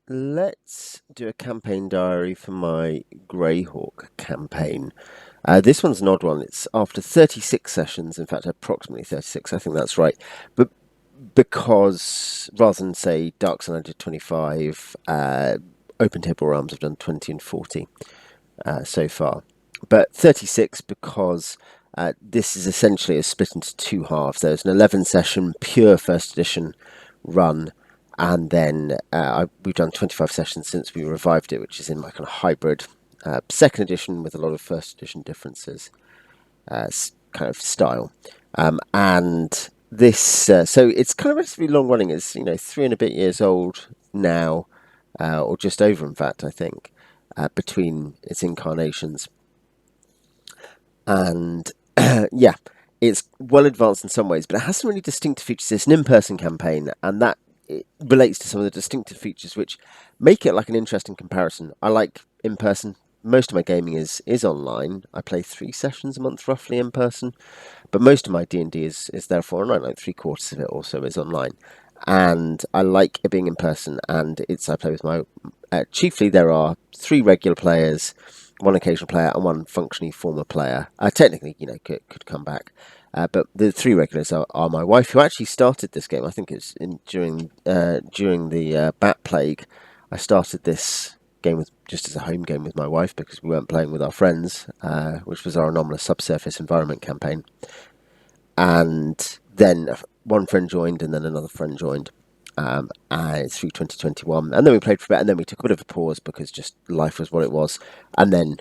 let's do a campaign diary for my Greyhawk campaign. This one's an odd one. It's after 36 sessions, in fact, approximately 36, I think that's right. But because rather than say Dark Sun, I did 25, Open Table Realms, I've done 20 and 40 so far. But 36 because this is essentially a split into two halves. There's an 11 session pure first edition run, and then we've done 25 sessions since we revived it, which is in my kind of hybrid second edition with a lot of first edition differences, kind of style. And this, so it's kind of relatively long running. It's 3 and a bit years old now, or just over, in fact, I think, between its incarnations. And yeah, it's well advanced in some ways, but it has some really distinctive features. It's an in-person campaign, and that it relates to some of the distinctive features which make it like an interesting comparison. I like in-person. Most of my gaming is online. I play 3 sessions a month roughly in person, but most of my D&D is therefore online. Like 3/4 of it also is online, and I like it being in person. And I play with my chiefly there are 3 regular players, one occasional player, and one functionally former player. Technically, could come back. But the 3 regulars are my wife, who actually started this game. I think it's during the Bat Plague. I started this game just as a home game with my wife because we weren't playing with our friends, which was our anomalous subsurface environment campaign. And then one friend joined, and then another friend joined. Through 2021, and then we played for a bit, and then we took a bit of a pause because just life was what it was, and then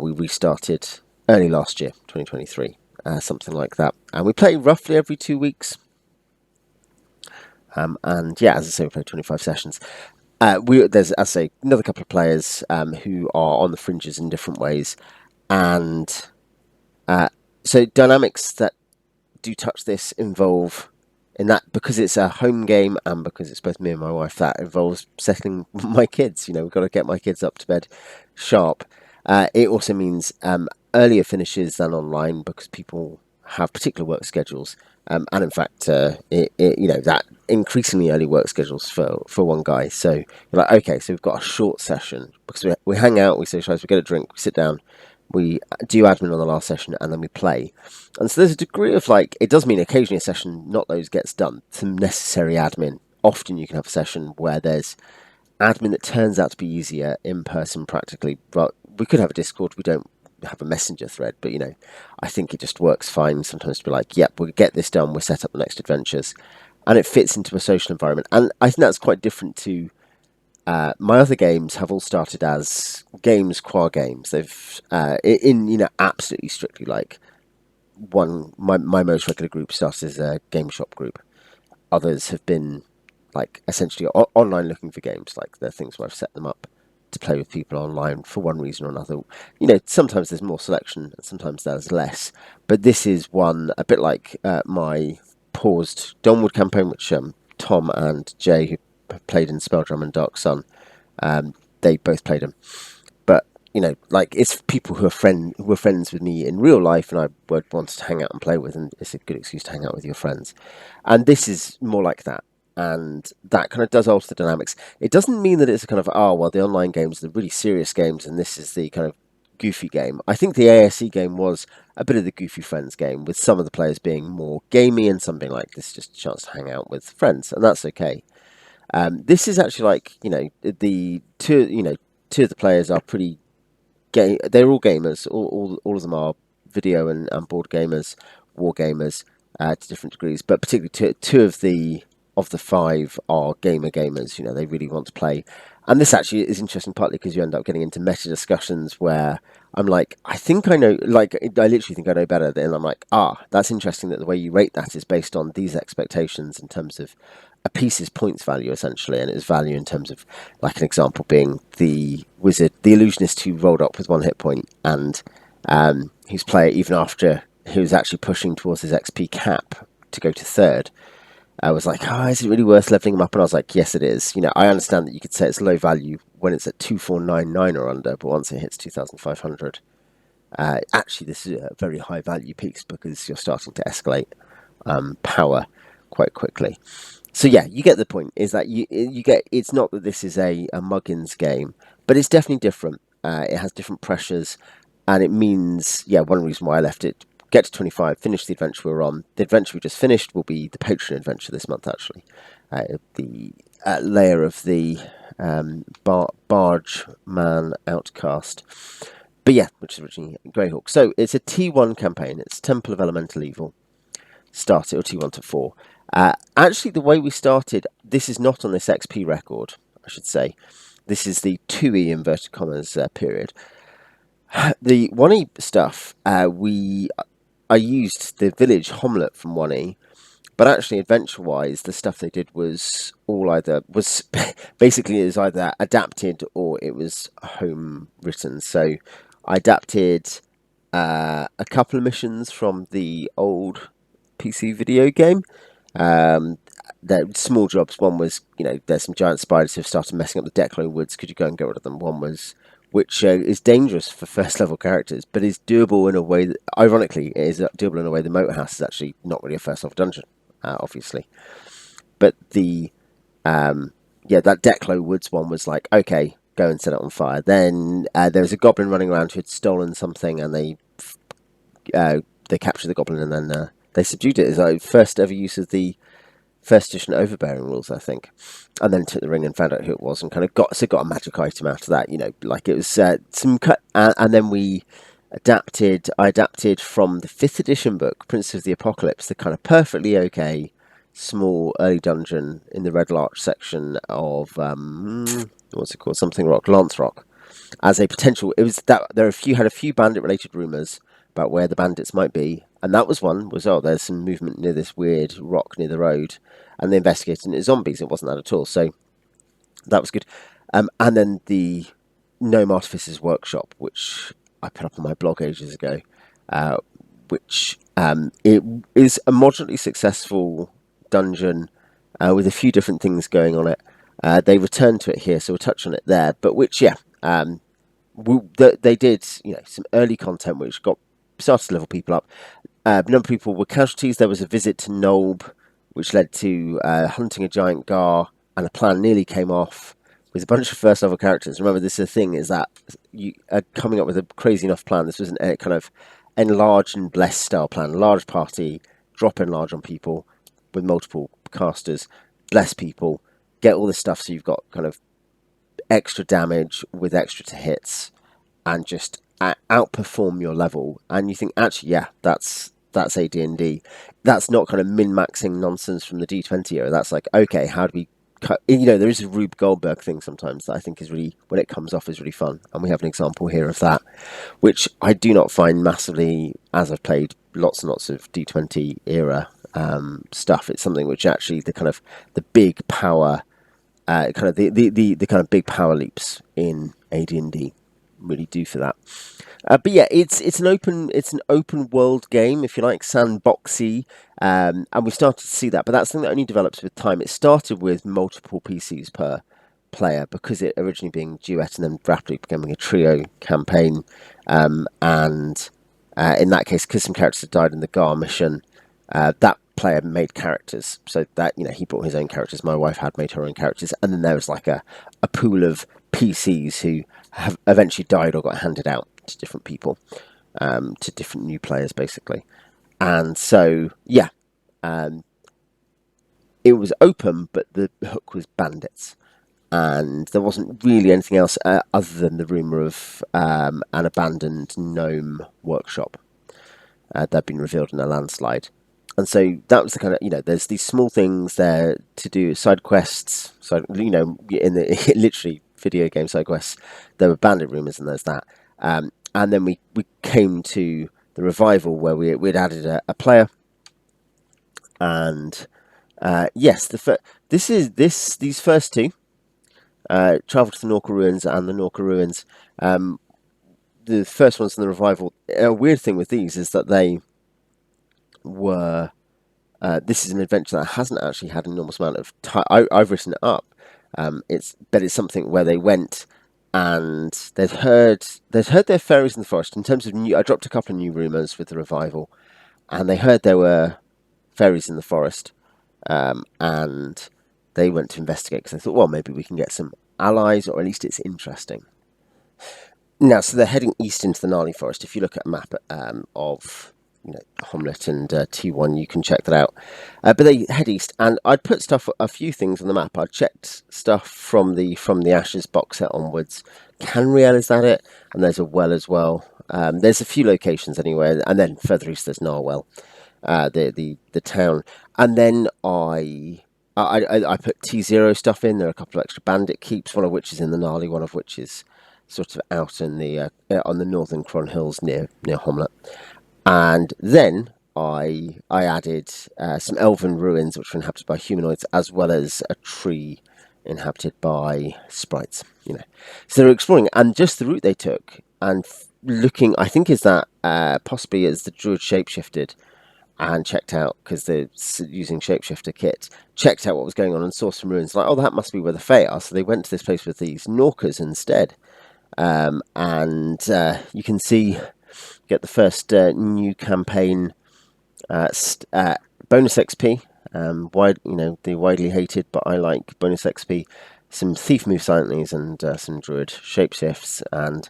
we restarted early last year, 2023, something like that, and we play roughly every 2 weeks. And yeah, as I say, we played 25 sessions. There's, as I say, another couple of players who are on the fringes in different ways, and so dynamics that do touch this involve in that because it's a home game and because it's both me and my wife, that involves settling my kids. We've got to get my kids up to bed sharp. It also means earlier finishes than online because people have particular work schedules, and in fact, that increasingly early work schedules for one guy. So you're like, okay, so we've got a short session because we hang out, we socialise, we get a drink, we sit down, we do admin on the last session, and then we play. And so there's a degree of it does mean occasionally a session, not loads, gets done. Some necessary admin. Often you can have a session where there's admin that turns out to be easier in person practically. But we could have a Discord, we don't have a messenger thread, but I think it just works fine sometimes to be like, yep, we'll get this done, we'll set up the next adventures. And it fits into a social environment. And I think that's quite different to my other games have all started as games qua games. They've absolutely strictly one. My most regular group started as a game shop group. Others have been essentially online looking for games. Like they're things where I've set them up to play with people online for one reason or another. Sometimes there's more selection, and sometimes there's less. But this is one a bit like my paused Dawnwood campaign, which Tom and Jay, who played in Spelldrum and Dark Sun, they both played them. But it's people who were friends with me in real life, and I would want to hang out and play with, and it's a good excuse to hang out with your friends. And this is more like that, and that kind of does alter the dynamics. It doesn't mean that it's a kind of the online games are the really serious games, and this is the kind of goofy game. I think the ASE game was a bit of the goofy friends game, with some of the players being more gamey and some being like this is just a chance to hang out with friends, and that's okay. This is actually the two of the players are pretty gay. They're all gamers. All of them are video and board gamers, war gamers to different degrees. But particularly two of the 5 are gamers. They really want to play. And this actually is interesting, partly because you end up getting into meta discussions where I'm like, I think I know, I literally think I know better. Then I'm like, that's interesting that the way you rate that is based on these expectations in terms of a piece's points value, essentially, and its value in terms of, an example being the wizard, the illusionist who rolled up with 1 hit point and whose player, even after he was actually pushing towards his XP cap to go to third, I was like, is it really worth leveling him up? And I was like, yes, it is. I understand that you could say it's low value when it's at 2499 or under, but once it hits 2500, actually, this is a very high value piece because you're starting to escalate power quite quickly. So yeah, you get the point. Is that you get? It's not that this is a Muggins game, but it's definitely different. It has different pressures, and it means one reason why I left it. Get to 25, finish the adventure we're on. The adventure we just finished will be the Patreon adventure this month, actually. The layer of the barge man outcast. But yeah, which is originally Greyhawk. So it's a T1 campaign. It's Temple of Elemental Evil. Started, or T1 to 4. Actually, the way we started, this is not on this XP record, I should say. This is the 2E inverted commas period. The 1E stuff, I used the village Homlet from 1E, but actually, adventure-wise, the stuff they did was all basically it was either adapted or it was home written. So I adapted a couple of missions from the old PC video game. They're small jobs. One was, there's some giant spiders who've started messing up the Declo Woods. Could you go and get rid of them? One was, which is dangerous for first level characters, but is doable in a way that, ironically, it is doable in a way the Motor House is actually not really a first level dungeon, obviously. But that Declo Woods one was like, okay, go and set it on fire. Then there was a goblin running around who had stolen something, and they captured the goblin, and then they subdued it. It's like first ever use of the first edition overbearing rules, I think, and then took the ring and found out who it was, and kind of got a magic item out of that. Like it was some cut, and then I adapted from the 5th edition book, Prince of the Apocalypse, the kind of perfectly okay small early dungeon in the Red Larch section of what's it called? Something Rock, Lance Rock, as a potential. It was that there had a few bandit related rumours about where the bandits might be, and that was one. There's some movement near this weird rock near the road, and they investigated, and it's zombies. It wasn't that at all. So that was good. And then the Gnome Artificer's Workshop, which I put up on my blog ages ago, which it is a moderately successful dungeon with a few different things going on it. They returned to it here, so we'll touch on it there. But which, they did some early content which started to level people up. A number of people were casualties. There was a visit to Nolb, which led to hunting a giant gar, and a plan nearly came off with a bunch of first level characters. Remember, this is the thing, is that you are coming up with a crazy enough plan. This was a kind of enlarge and bless style plan. Large party, drop enlarge on people with multiple casters, bless people, get all this stuff so you've got kind of extra damage with extra to hits, and just outperform your level. And you think, actually, that's AD&D. That's not kind of min-maxing nonsense from the D20 era. That's like, okay, how do we cut? There is a Rube Goldberg thing sometimes that I think is really, when it comes off, is really fun. And we have an example here of that, which I do not find massively, as I've played lots and lots of D20 era stuff. It's something which actually the big power, kind of the kind of big power leaps in AD&D really do for that. But yeah, it's an open world game, if you like, sandboxy, and we started to see that. But that's something that only develops with time. It started with multiple PCs per player, because it originally being duet and then rapidly becoming a trio campaign. And in that case, because some characters had died in the Gar mission, that player made characters, so that he brought his own characters. My wife had made her own characters, and then there was like a pool of PCs who have eventually died or got handed out to different people, to different new players, basically. And so it was open, but the hook was bandits, and there wasn't really anything else other than the rumor of an abandoned gnome workshop that had been revealed in a landslide. And so that was the kind of, there's these small things there to do, side quests. So, in the literally video game side quests, there were bandit rumors, and there's that. And then we came to the revival where we'd added a player. And yes, these first two, Travel to the Norca Ruins and the Norca Ruins. The first ones in the revival. A weird thing with these is that they were. This is an adventure that hasn't actually had an enormous amount of time. I've written it up. It's something where they went and they'd heard their fairies in the forest. In terms of I dropped a couple of new rumours with the revival, and they heard there were fairies in the forest. and they went to investigate because they thought, well, maybe we can get some allies, or at least it's interesting. Now, so they're heading east into the gnarly forest. If you look at a map of Homlet and T1, you can check that out. But they head east, and I'd put a few things on the map. I checked stuff from the Ashes box set onwards. Canriel, is that it? And there's a well as well. There's a few locations anyway, and then further east there's Narwell, the town. And then I put T0 stuff in. There are a couple of extra bandit keeps, one of which is in the gnarly, one of which is sort of out in the on the northern Cron Hills near Homlet. And then I added some elven ruins which were inhabited by humanoids, as well as a tree inhabited by sprites. So they're exploring, and just the route they took and looking, I think, is that possibly as the druid shapeshifted and checked out, because they're using shapeshifter kit, checked out what was going on and saw some ruins. Like, oh, that must be where the Fae are. So they went to this place with these Norkers instead. And you can see, get the first new campaign bonus XP. The widely hated, but I like bonus XP. Some thief move silentlies and some druid shapeshifts, and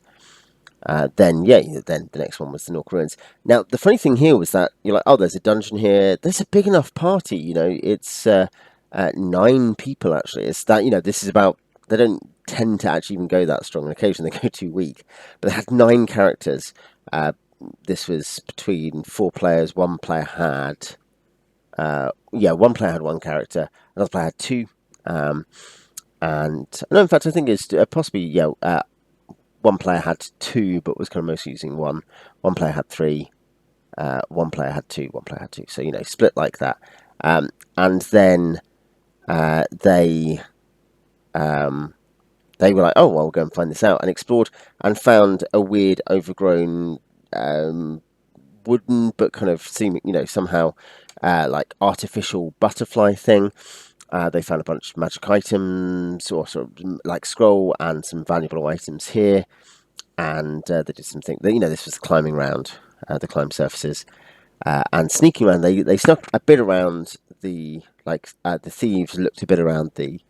then the next one was the Nork ruins. Now the funny thing here was that you're like, oh, there's a dungeon here. There's a big enough party. It's 9 people actually. It's that this is about. They don't tend to actually even go that strong. On occasion they go too weak, but they had 9 characters. This was between 4 players. One player had one player had 1 character, another player had 2, and no, in fact I think it's possibly one player had 2 but was kind of mostly using 1. One player had 3, one player had 2, one player had 2, so split like that. And then they were like, oh, well, we'll go and find this out, and explored and found a weird overgrown wooden but kind of seeming, somehow like artificial butterfly thing. They found a bunch of magic items, or sort of like scroll, and some valuable items here. And they did something. This was climbing around the climb surfaces and sneaking around. They snuck a bit around the thieves looked a bit around the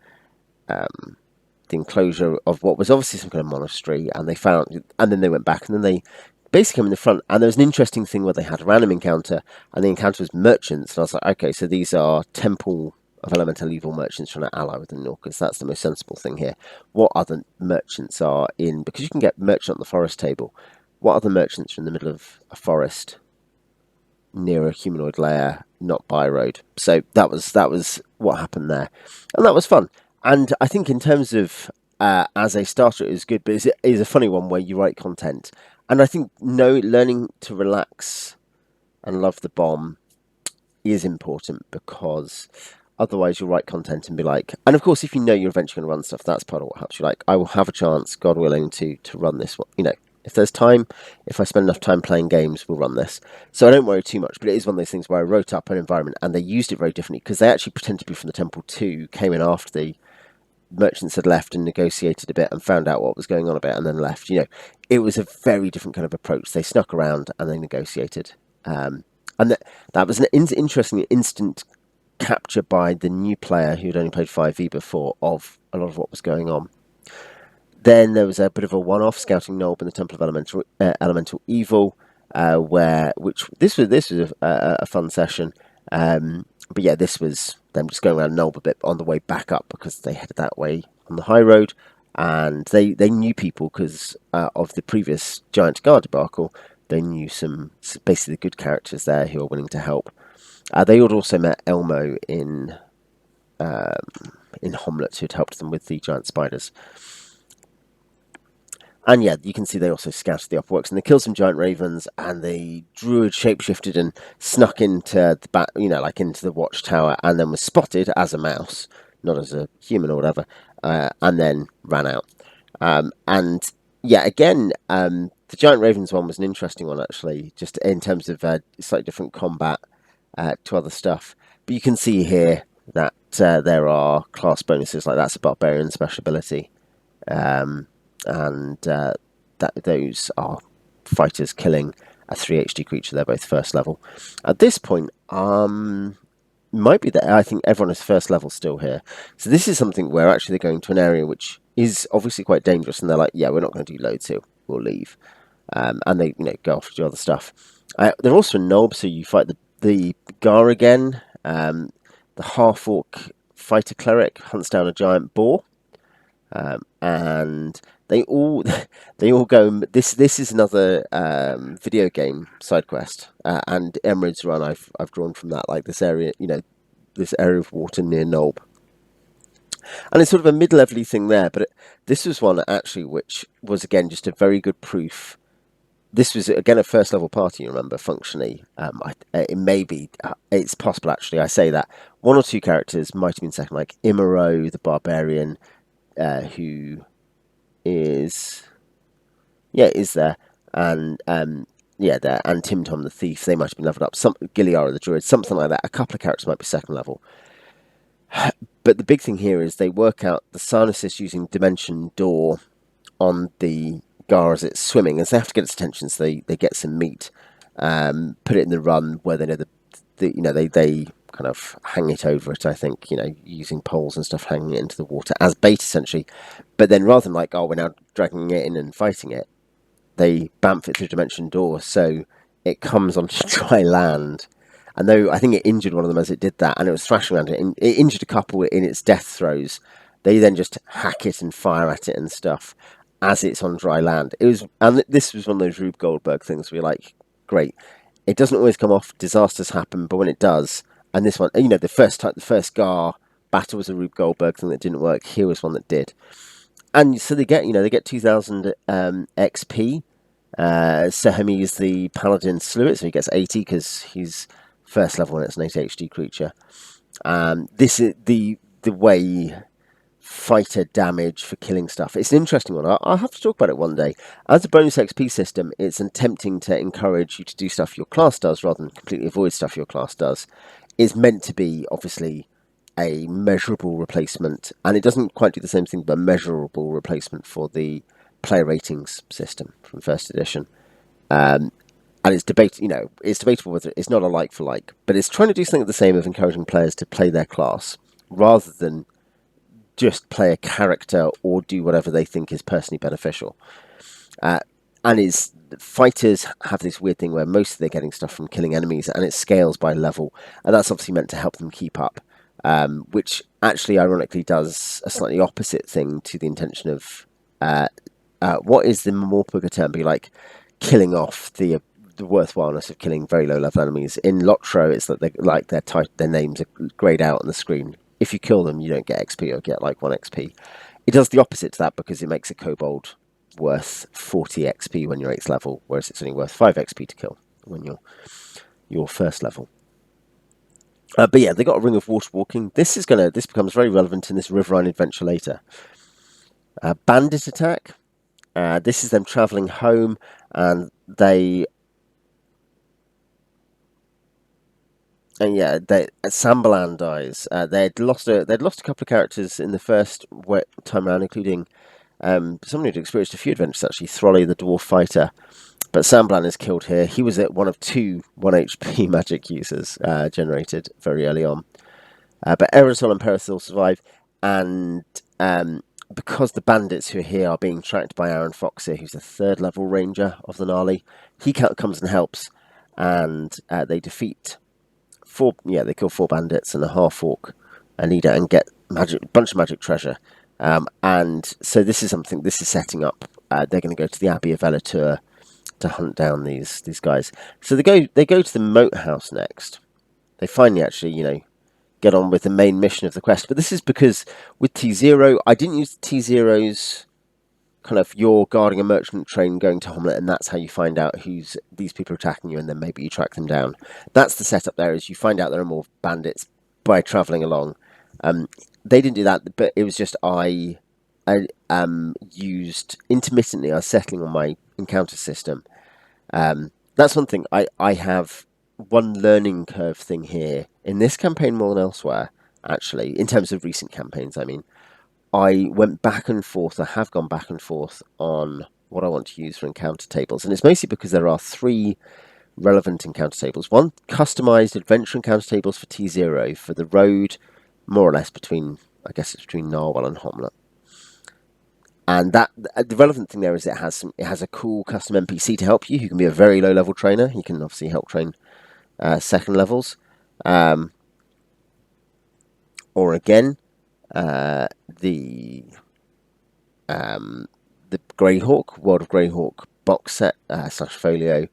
enclosure of what was obviously some kind of monastery, and then they went back, and then they basically came in the front, and there was an interesting thing where they had a random encounter, and the encounter was merchants, and I was like, okay, so these are Temple of Elemental Evil merchants trying to ally with the Norkers. That's the most sensible thing here. What other merchants are in, because you can get merchant on the forest table, what other merchants are in the middle of a forest near a humanoid lair, not by a road? So that was what happened there, and that was fun. And I think in terms of as a starter, it was good, but it is a funny one where you write content. And I think learning to relax and love the bomb is important, because otherwise you'll write content and be like, and of course if you're eventually going to run stuff, that's part of what helps you. Like, I will have a chance, God willing, to run this one. If there's time, if I spend enough time playing games, we'll run this. So I don't worry too much, but it is one of those things where I wrote up an environment and they used it very differently, because they actually pretended to be from the Temple 2, came in after the merchants had left and negotiated a bit and found out what was going on a bit and then left. It was a very different kind of approach. They snuck around and they negotiated. And that was an interesting instant capture by the new player who'd only played 5e before of a lot of what was going on. Then there was a bit of a one-off, scouting Nolb in the Temple of Elemental Evil, this was a fun session. But yeah, this was them just going around Nolb a bit on the way back up, because they headed that way on the high road, and they knew people because of the previous Giant Guard debacle. They knew some basically good characters there who are willing to help. They had also met Elmo in Homlet, who had helped them with the giant spiders. And yeah, you can see they also scouted the upper works, and they killed some giant ravens, and the druid shapeshifted and snuck into the back, into the watchtower, and then was spotted as a mouse, not as a human or whatever, and then ran out. And yeah, again, the giant ravens one was an interesting one, actually, just in terms of slightly different combat to other stuff. But you can see here that there are class bonuses, like that's a barbarian special ability. And that those are fighters killing a 3 HD creature. They're both first level. At this point, might be that I think everyone is first level still here. So this is something where actually they're going to an area which is obviously quite dangerous, and they're like, yeah, we're not going to do loads here. We'll leave, and they go off to do other stuff. They're also a knob, so you fight the Gar again. The half orc fighter cleric hunts down a giant boar, and they all they all go. This is another video game side quest, and Emerald's Run. I've drawn from that, like this area, this area of water near Nolb, and it's sort of a mid-level thing there. But this was one actually which was again just a very good proof. This was again a first level party. You remember functionally. It may be. It's possible actually. I say that one or two characters might have been second, like Imaro the barbarian, who is there, and there, and Tim Tom the thief. They might have been leveled up. Some Giliara the druid, something like that. A couple of characters might be second level. But the big thing here is they work out the Sarnasis using Dimension Door on the Gar as it's swimming, as they have to get its attention, so they get some meat, put it in the run where they know they kind of hang it over it, I think, using poles and stuff, hanging it into the water as bait essentially. But then rather than like, oh, we're now dragging it in and fighting it, they bamf it through Dimension Door, so it comes onto dry land. And though I think it injured one of them as it did that, and it was thrashing around it, it injured a couple in its death throes. They then just hack it and fire at it and stuff as it's on dry land. And this was one of those Rube Goldberg things where you're like, great. It doesn't always come off. Disasters happen, but when it does, and this one, the first Gar battle was a Rube Goldberg thing that didn't work. Here was one that did, and so they get 2,000 XP. Sehemi is the paladin slew it, so he gets 80 because he's first level and it's an 8 HD creature. This is the way fighter damage for killing stuff. It's an interesting one. I'll have to talk about it one day. As a bonus XP system, it's attempting to encourage you to do stuff your class does rather than completely avoid stuff your class does. It's meant to be, obviously, a measurable replacement, and it doesn't quite do the same thing, but a measurable replacement for the player ratings system from first edition. And it's debatable whether it's not a like for like, but it's trying to do something the same of encouraging players to play their class rather than just play a character or do whatever they think is personally beneficial. Fighters have this weird thing where mostly they're getting stuff from killing enemies, and it scales by level, and that's obviously meant to help them keep up, which actually ironically does a slightly opposite thing to the intention of what is the more bigger term, be like killing off the worthwhileness of killing very low level enemies. In Lotro, it's that their names are grayed out on the screen. If you kill them, you don't get XP or get like 1 XP. It does the opposite to that because it makes a kobold worth 40 XP when you're 8th level, whereas it's only worth 5 XP to kill when you're first level. But yeah, they got a ring of water walking. This becomes very relevant in this Riverine adventure later. Bandit attack. This is them travelling home, and Sambalan dies. They'd lost a couple of characters in the first time around, including someone who'd experienced a few adventures actually, Throlly the dwarf fighter. But Sambalan is killed here. He was one of 2 1 HP magic users generated very early on. But Aerosol and Parathil survive, and because the bandits who are here are being tracked by Aaron Fox here, who's the 3rd level ranger of the Gnarly, he comes and helps, and they defeat they kill 4 bandits and a half orc, a leader, and get a bunch of magic treasure. And so this is setting up. They're going to go to the Abbey of Elatur to hunt down these guys. So they go to the Moat House next. They finally actually get on with the main mission of the quest. But this is because with T0, I didn't use T0's kind of you're guarding a merchant train going to Homlet, and that's how you find out who's these people attacking you, and then maybe you track them down. That's the setup there, is you find out there are more bandits by travelling along. They didn't do that, but it was just I used intermittently. I was settling on my encounter system. That's one thing. I have one learning curve thing here in this campaign more than elsewhere, actually, in terms of recent campaigns. I mean, I went back and forth. I have gone back and forth on what I want to use for encounter tables, and it's mostly because there are 3 relevant encounter tables. One, customized adventure encounter tables for T0 for the road, more or less between, I guess it's between Narwhal and Homlet. And that the relevant thing there is it has a cool custom NPC to help you, who can be a very low level trainer. He can obviously help train second levels. Or again, the Greyhawk, World of Greyhawk box set / folio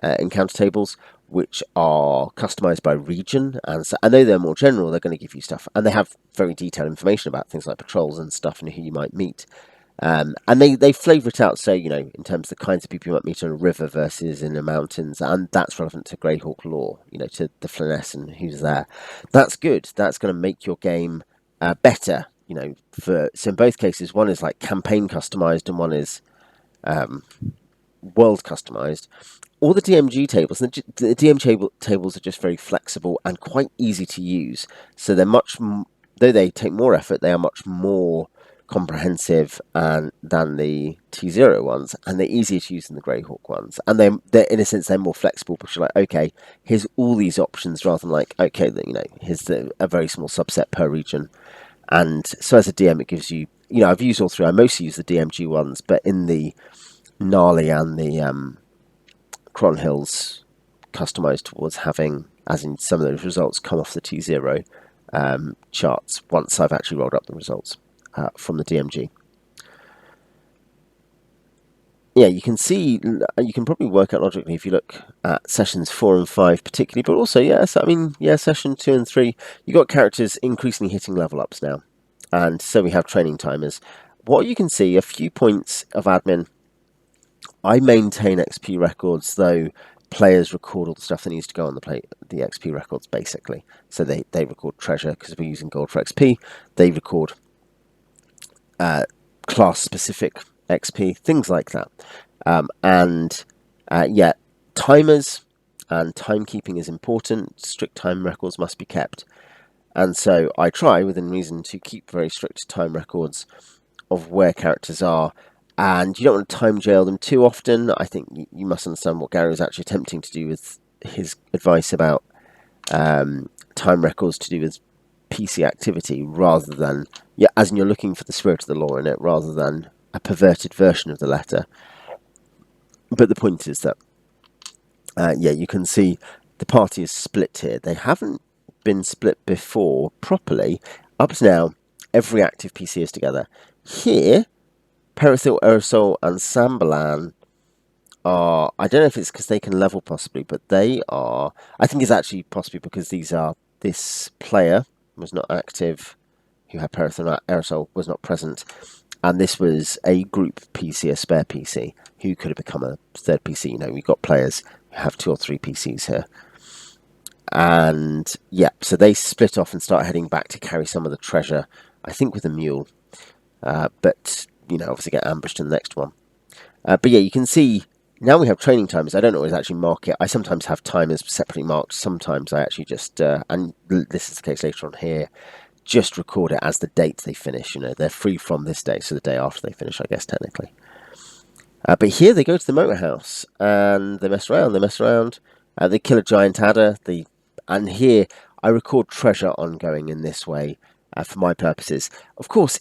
encounter tables, which are customized by region, and so I know they're more general. They're going to give you stuff, and they have very detailed information about things like patrols and stuff, and who you might meet. And they flavour it out, so in terms of the kinds of people you might meet on a river versus in the mountains, and that's relevant to Greyhawk lore, to the Flyness and who's there. That's good. That's going to make your game better. So in both cases, one is like campaign customized and one is world customized. All the DMG tables, the DMG tables are just very flexible and quite easy to use. So they're though they take more effort, they are much more comprehensive than the T0 ones, and they're easier to use than the Greyhawk ones. And they're in a sense they're more flexible because you're like, okay, here's all these options rather than like, okay, here's a very small subset per region. And so as a DM, it gives you, I've used all three. I mostly use the DMG ones, but in the Gnarly and the Cron Hills, customized towards having, as in some of those results, come off the T0 charts once I've actually rolled up the results from the DMG. Yeah, you can see, you can probably work out logically if you look at sessions 4 and 5 particularly, but also, session 2 and 3, you've got characters increasingly hitting level ups now. And so we have training timers. What you can see, a few points of admin. I maintain XP records, though players record all the stuff that needs to go on the XP records, basically. So they record treasure, because we're using gold for XP. They record class-specific XP, things like that. Timers and timekeeping is important. Strict time records must be kept. And so I try, within reason, to keep very strict time records of where characters are. And you don't want to time jail them too often. I think you must understand what Gary was actually attempting to do with his advice about time records to do with PC activity, rather than, as in you're looking for the spirit of the law in it, rather than a perverted version of the letter. But the point is that, you can see the party is split here. They haven't been split before properly. Up to now, every active PC is together. Here, Perithil, Aerosol, and Sambalan are, I don't know if it's because they can level possibly, but they are, I think it's actually possibly because this player was not active, who had Perithil and Aerosol, was not present, and this was a group PC, a spare PC, who could have become a third PC. We've got players who have 2 or 3 PCs here. And so they split off and start heading back to carry some of the treasure, I think with a mule, but obviously get ambushed in the next one. You can see now we have training timers. I don't always actually mark it. I sometimes have timers separately marked. Sometimes I actually just, and this is the case later on here, just record it as the date they finish. They're free from this day, so the day after they finish, I guess, technically. But here they go to the motor house, and they mess around, they kill a giant adder, and here I record treasure ongoing in this way for my purposes. Of course,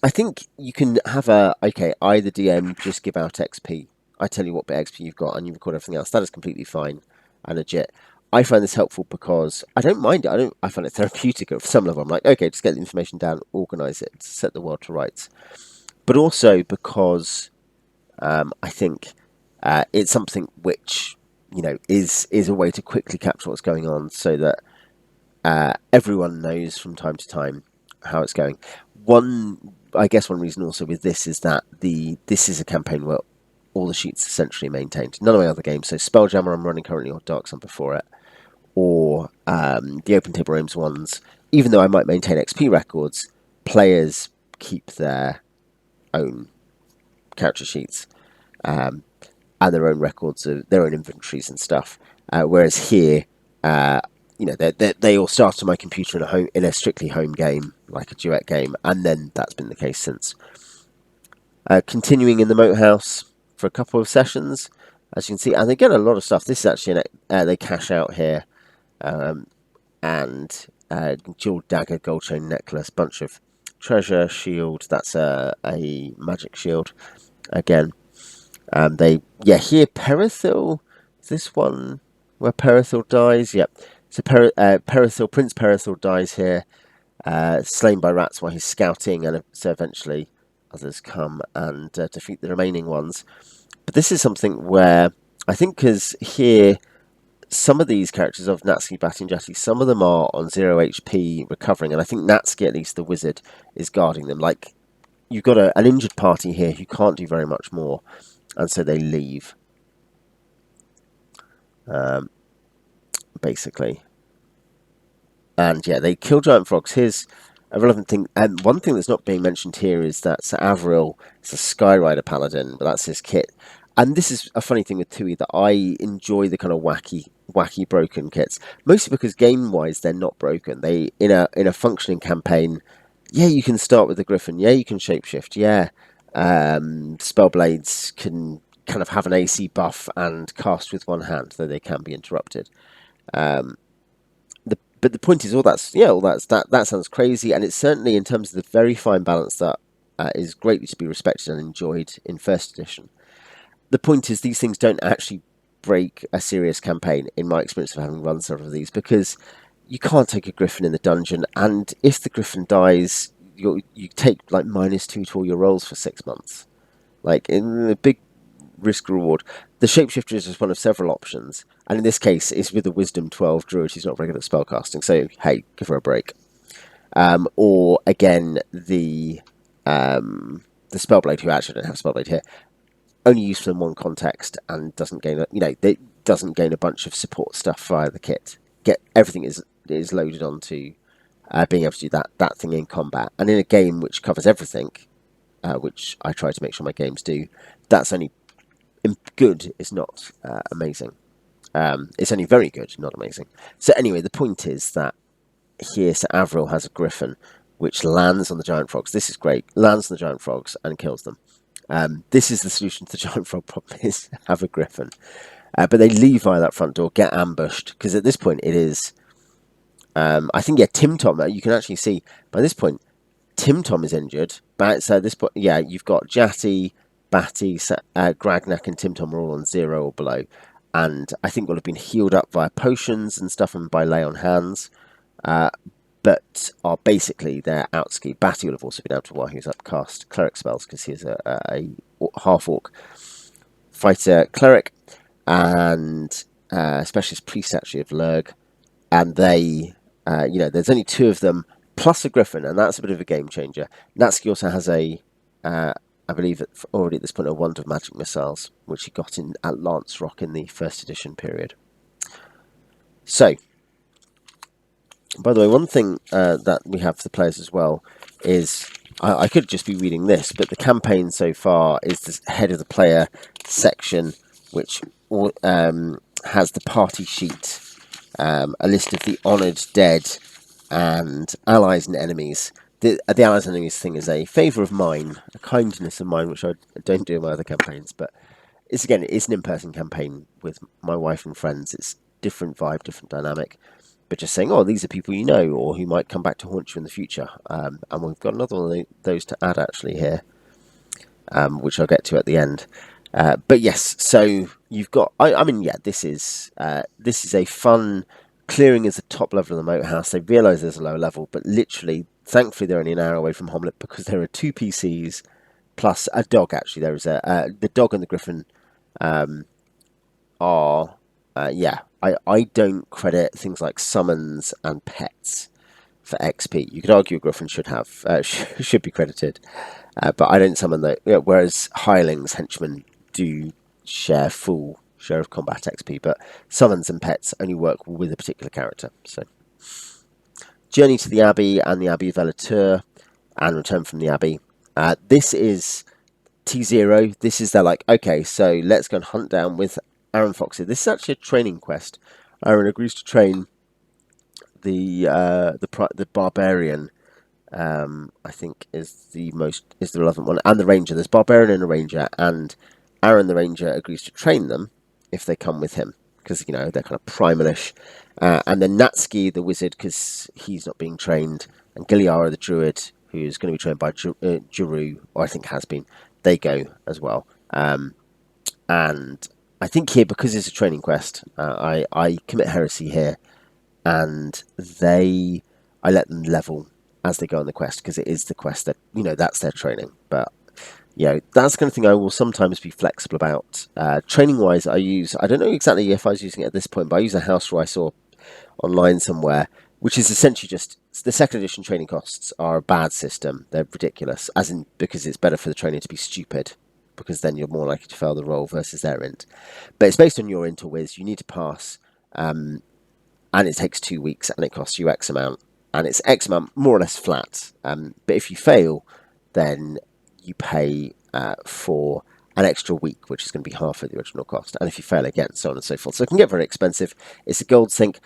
I think you can have I, the DM, just give out XP. I tell you what bit XP you've got, and you record everything else. That is completely fine and legit. I find this helpful because I don't mind it. I find it therapeutic at some level. I'm like, okay, just get the information down, organise it, set the world to rights. But also because I think it's something which is a way to quickly capture what's going on, so that everyone knows from time to time how it's going. One reason also with this is that this is a campaign where all the sheets are essentially maintained. None of my other games, so Spelljammer I'm running currently, or Dark Sun before it, or the Open Table Games ones, even though I might maintain XP records, players keep their own character sheets and their own records of their own inventories and stuff. Whereas here, they all start on my computer in a strictly home game, like a duet game, and then that's been the case since. Continuing in the moat house for a couple of sessions, as you can see, and they get a lot of stuff. This is actually they cash out here, and jeweled dagger, gold chain necklace, bunch of treasure, shield. That's a magic shield again. Here Perithil. Is this one where Perithil dies? Yep. So Perithil, Prince Perithil dies here, slain by rats while he's scouting, and so eventually others come and defeat the remaining ones. But this is something where I think, because here some of these characters of Natsuki, Bati, and Jati, some of them are on 0 HP recovering, and I think Natsuki, at least the wizard, is guarding them. Like, you've got an injured party here who can't do very much more, and so they leave. Basically. And yeah, they kill giant frogs. Here's a relevant thing, and one thing that's not being mentioned here is that Sir Avril is a Skyrider Paladin, but that's his kit. And this is a funny thing with Tui, that I enjoy the kind of wacky broken kits, mostly because game-wise they're not broken. They in a functioning campaign, yeah, you can start with the Griffin, yeah, you can shapeshift, yeah, Spellblades can kind of have an AC buff and cast with one hand, though they can be interrupted. But the point is, that sounds crazy, and it's certainly, in terms of the very fine balance that is greatly to be respected and enjoyed in first edition. The point is, these things don't actually break a serious campaign, in my experience of having run several of these, because you can't take a Griffin in the dungeon, and if the Griffin dies, you take like -2 to all your rolls for 6 months. Like, in a big risk reward. The shapeshifter is just one of several options, and in this case, it's with a Wisdom 12 druid who's not very good at spellcasting. So hey, give her a break. Or again, the Spellblade, who actually don't have Spellblade here, only used in one context and doesn't gain doesn't gain a bunch of support stuff via the kit. Everything is loaded onto being able to do that thing in combat, and in a game which covers everything, which I try to make sure my games do. That's only good, is not amazing. It's only very good, not amazing. So anyway, the point is that here Sir Avril has a Griffin which lands on the giant frogs. This is great. Lands on the giant frogs and kills them. This is the solution to the giant frog problem, is have a Griffin. But they leave via that front door, get ambushed, because at this point it is... I think, yeah, Tim Tom, you can actually see, by this point, Tim Tom is injured. But so at this point, yeah, you've got Jati, Bati, Gragnak, and Tim Tom are all on 0 or below. And I think will have been healed up via potions and stuff and by lay on hands. But are basically, they're outskied. Bati will have also been able to, while he was upcast cleric spells, because he's a half-orc fighter cleric, and specialist priest actually of Lurg. And they, there's only 2 of them, plus a Griffin, and that's a bit of a game changer. Natsuki also has I believe already at this point, a wand of magic missiles, which he got at Lance Rock in the first edition period. So, by the way, one thing that we have for the players as well is, I could just be reading this, but the campaign so far is the head of the player section, which has the party sheet, a list of the honoured dead and allies and enemies. The allies and enemies thing is a favour of mine, a kindness of mine, which I don't do in my other campaigns, but it's an in-person campaign with my wife and friends. It's different vibe, different dynamic, but just saying, oh, these are people you know, or who might come back to haunt you in the future. And we've got another one of those to add actually here, which I'll get to at the end. But yes, so you've got, this is a fun clearing is the top level of the moat house. They realise there's a lower level, but literally, thankfully, they're only an hour away from Homlet, because there are 2 PCs plus a dog. Actually, there is the dog and the Griffin I don't credit things like summons and pets for XP. You could argue a Griffin should have should be credited, but I don't summon that. Whereas hirelings, henchmen do share full share of combat XP, but summons and pets only work with a particular character. So, journey to the Abbey and the Abbey of Elatur, and return from the Abbey. This is T0. This is, they're like, okay, so let's go and hunt down with Aaron Fox here. This is actually a training quest. Aaron agrees to train the barbarian. I think is the relevant one, and the ranger. There's barbarian and a ranger, and Aaron the ranger agrees to train them. if they come with him, because they're kind of primalish. And then Natsuki, the wizard, because he's not being trained, and Giliara, the druid, who's going to be trained by Juru, or I think has been, they go as well. And I think here, because it's a training quest, I commit heresy here, and I let them level as they go on the quest, because it is the quest that, that's their training. But that's the kind of thing I will sometimes be flexible about. Training wise, I don't know exactly if I was using it at this point, but I use a house rule I saw online somewhere, which is essentially just the second edition training costs are a bad system. They're ridiculous, as in because it's better for the trainer to be stupid, because then you're more likely to fail the role versus their int. But it's based on your int or whiz. You need to pass, and it takes 2 weeks, and it costs you X amount, and it's X amount more or less flat. But if you fail, then you pay for an extra week, which is going to be half of the original cost. And if you fail again, so on and so forth. So it can get very expensive. It's a gold sink.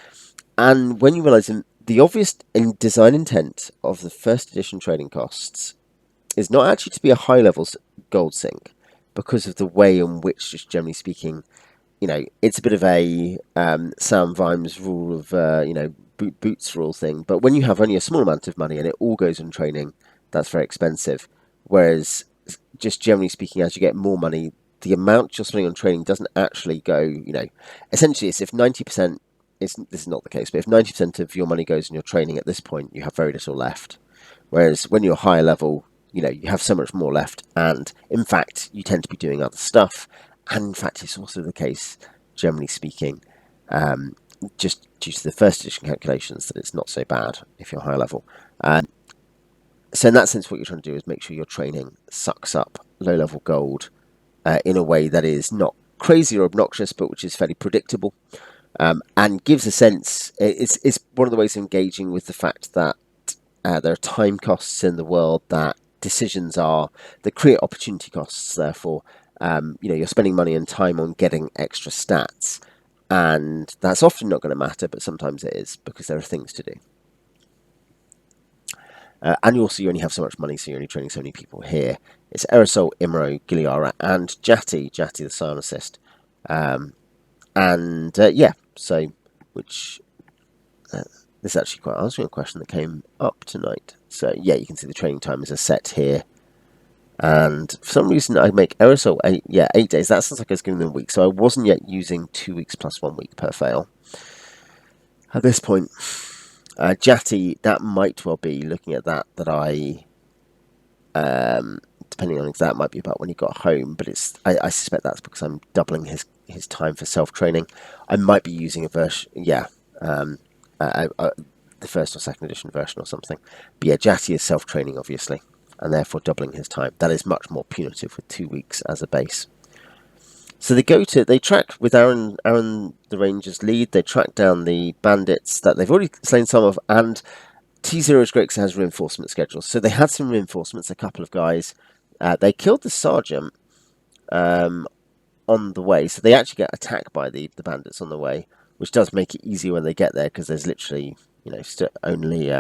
And when you realise the obvious design intent of the first edition trading costs is not actually to be a high level gold sink, because of the way in which, just generally speaking, it's a bit of a Sam Vimes rule of, boots rule thing. But when you have only a small amount of money and it all goes on training, that's very expensive. Whereas, just generally speaking, as you get more money, the amount you're spending on training doesn't actually go, essentially it's if 90%, this is not the case, but if 90% of your money goes in your training at this point, you have very little left. Whereas when you're higher level, you have so much more left. And in fact, you tend to be doing other stuff. And in fact, it's also the case, generally speaking, just due to the first edition calculations, that it's not so bad if you're higher level. So in that sense, what you're trying to do is make sure your training sucks up low-level gold in a way that is not crazy or obnoxious, but which is fairly predictable, and gives a sense. It's one of the ways of engaging with the fact that there are time costs in the world, that decisions that create opportunity costs. Therefore, you're spending money and time on getting extra stats, and that's often not going to matter, but sometimes it is, because there are things to do. And also, you only have so much money, so you're only training so many people here. It's Aerosol, Imro, Giliara, and Jati the Scion Assist. Which this is actually quite answering a question that came up tonight. So, yeah, you can see the training time is a set here. And for some reason, I make Aerosol 8 days. That sounds like I was giving them a week. So I wasn't yet using 2 weeks plus 1 week per fail. At this point, Jati, that might well be, looking at that I, depending on if that might be about when he got home, but I suspect that's because I'm doubling his time for self-training. I might be using a version, the first or second edition version or something. But yeah, Jati is self-training, obviously, and therefore doubling his time. That is much more punitive with 2 weeks as a base. So they track with Aaron the Ranger's lead. They track down the bandits that they've already slain some of, and T0's Great has reinforcement schedules. So they had some reinforcements, a couple of guys. They killed the sergeant on the way, so they actually get attacked by the bandits on the way, which does make it easier when they get there, because there's literally only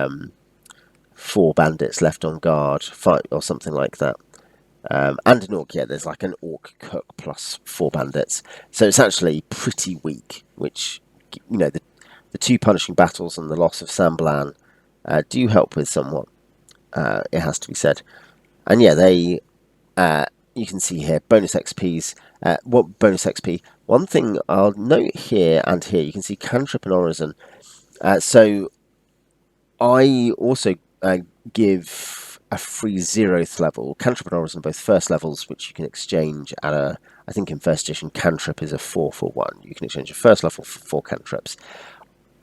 4 bandits left on guard, 5 or something like that. And an orc, there's like an orc cook plus 4 bandits. So it's actually pretty weak, which, the 2 punishing battles and the loss of Samblan do help with somewhat, it has to be said. And they, you can see here, bonus XPs. What bonus XP? One thing I'll note here and here, you can see Cantrip and Orison. So I also give a free 0th level. Cantrip and Orison are both first levels, which you can exchange at I think in first edition, Cantrip is a 4 for 1. You can exchange a first level for 4 cantrips.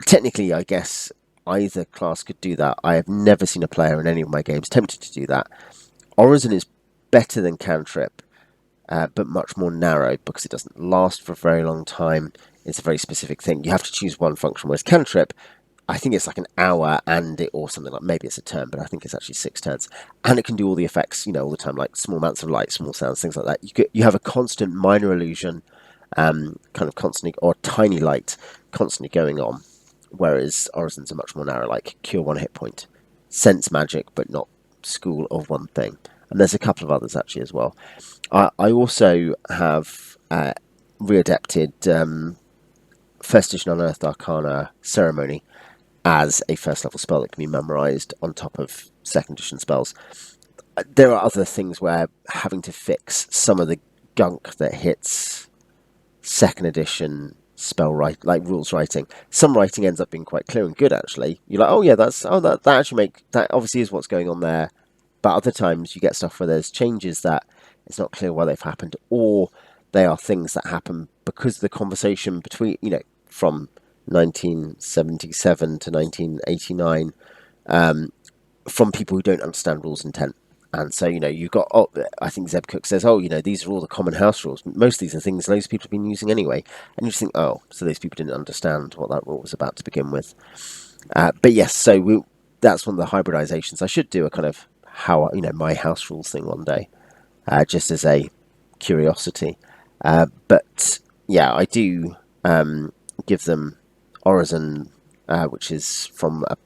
Technically, I guess either class could do that. I have never seen a player in any of my games tempted to do that. Orison is better than Cantrip, but much more narrow, because it doesn't last for a very long time. It's a very specific thing. You have to choose one function, whereas Cantrip, I think it's like an hour, or something like, maybe it's a turn, but I think it's actually 6 turns. And it can do all the effects, all the time, like small amounts of light, small sounds, things like that. You have a constant minor illusion, kind of constantly, or tiny light, constantly going on. Whereas Orison's are much more narrow, like cure 1 hit point, sense magic, but not school of one thing. And there's a couple of others actually as well. I also have readapted First Edition Unearthed Arcana Ceremony as a first level spell that can be memorized on top of second edition spells. There are other things where having to fix some of the gunk that hits second edition spell like rules writing. Some writing ends up being quite clear and good actually. You're like, oh yeah, that actually that obviously is what's going on there. But other times you get stuff where there's changes that it's not clear why they've happened, or they are things that happen because of the conversation between, from 1977 to 1989, from people who don't understand rules intent. And so, you've got, I think Zeb Cook says, these are all the common house rules. Most of these are things loads of people have been using anyway. And you just think, so those people didn't understand what that rule was about to begin with. But yes, so that's one of the hybridizations. I should do a kind of how, my house rules thing one day, just as a curiosity. But yeah, I do give them Orison, which is from a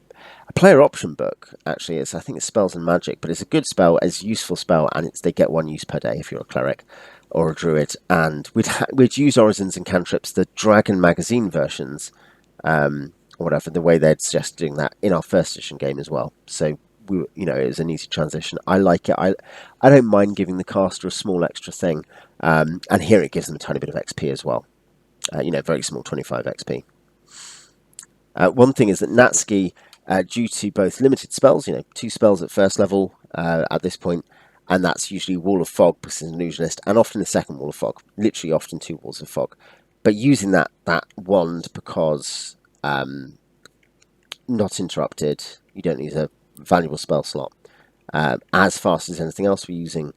player option book. Actually, I think it's Spells and Magic, but it's a good spell, it's a useful spell, and they get one use per day if you're a cleric or a druid. And we'd use Orisons and cantrips, the Dragon magazine versions, or whatever. The way they'd suggest doing that in our first edition game as well. So it was an easy transition. I like it. I don't mind giving the caster a small extra thing, and here it gives them a tiny bit of XP as well. Very small 25 XP. One thing is that Natsuki, due to both limited spells, 2 spells at first level at this point, and that's usually Wall of Fog because it's an illusionist, and often the second Wall of Fog, literally often 2 Walls of Fog. But using that wand because not interrupted, you don't need a valuable spell slot. As fast as anything else, we're using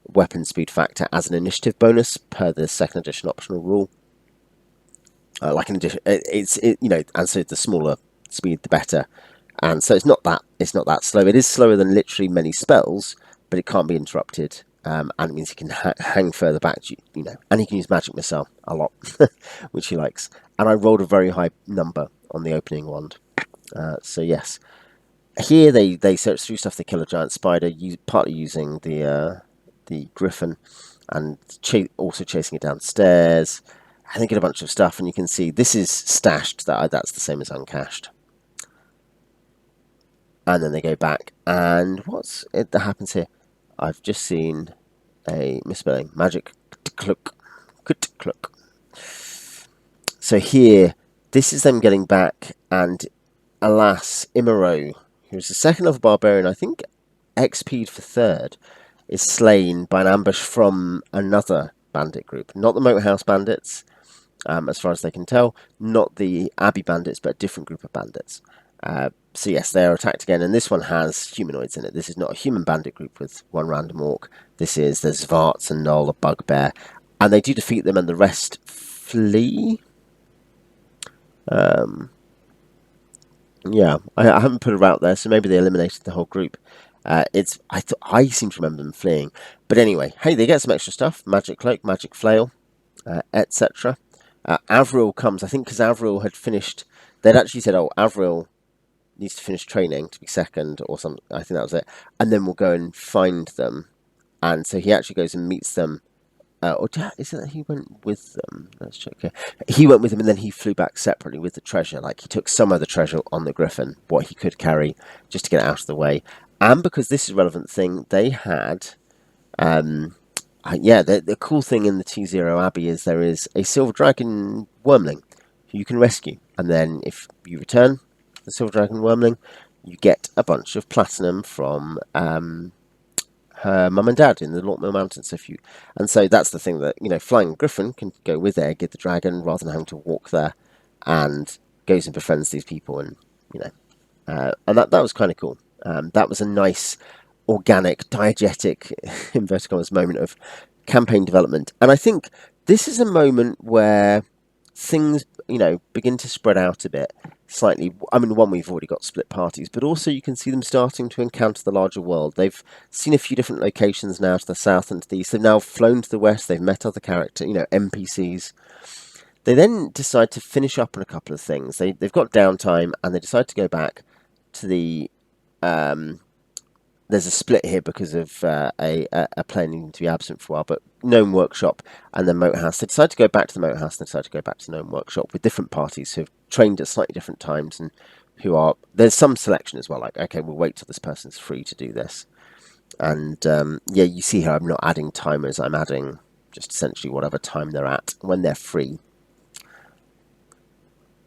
weapon speed factor as an initiative bonus per the second edition optional rule. Like an addition, and so the smaller speed, the better. And so it's not that slow. It is slower than literally many spells, but it can't be interrupted, and it means he can hang further back. And he can use Magic Missile a lot, which he likes. And I rolled a very high number on the opening wand. So yes, here they search through stuff. They kill a giant spider, partly using the griffin, and also chasing it downstairs. And they get a bunch of stuff, and you can see this is stashed. That's the same as uncached. And then they go back, and what's it that happens here? I've just seen a misspelling. Magic cloak. So here, this is them getting back, and alas, Imaro, who's the second level barbarian, I think XP'd for third, is slain by an ambush from another bandit group. Not the Moathouse Bandits, as far as they can tell. Not the Abbey Bandits, but a different group of bandits. So yes, they are attacked again, and this one has humanoids in it. This is not a human bandit group with one random orc. There's Svarts and Null, a bugbear, and they do defeat them, and the rest flee. Yeah, I haven't put a route there, so maybe they eliminated the whole group. I seem to remember them fleeing, but anyway, hey, they get some extra stuff: magic cloak, magic flail, etc. Avril comes, I think, because Avril had finished. They'd actually said, Avril needs to finish training to be second or something. I think that was it. And then we'll go and find them. And so he actually goes and meets them. Is it that he went with them? Let's check here. He went with them, and then he flew back separately with the treasure. Like, he took some of the treasure on the Griffin, what he could carry, just to get it out of the way. And because this is a relevant thing, they had... the cool thing in the T0 Abbey is there is a Silver Dragon Wormling who you can rescue. And then if you return the Silver Dragon Wormling, you get a bunch of platinum from her mum and dad in the Lockmill Mountains. And so that's the thing that, Flying Griffin can go with there, get the dragon, rather than having to walk there, and goes and befriends these people, and, and that was kind of cool. That was a nice, organic, diegetic, inverted commas, moment of campaign development. And I think this is a moment where things, begin to spread out a bit, slightly. I mean, one, we've already got split parties, but also you can see them starting to encounter the larger world. They've seen a few different locations now to the south and to the east. They've now flown to the west. They've met other characters, NPCs. They then decide to finish up on a couple of things. They've got downtime, and they decide to go back to the there's a split here because of a player needing to be absent for a while. But Gnome Workshop and the Moat House, they decided to go back to the Moat House and they decided to go back to the Gnome Workshop with different parties who have trained at slightly different times and who are, there's some selection as well, like, okay, we'll wait till this person's free to do this. And yeah, you see how I'm not adding timers, I'm adding just essentially whatever time they're at when they're free.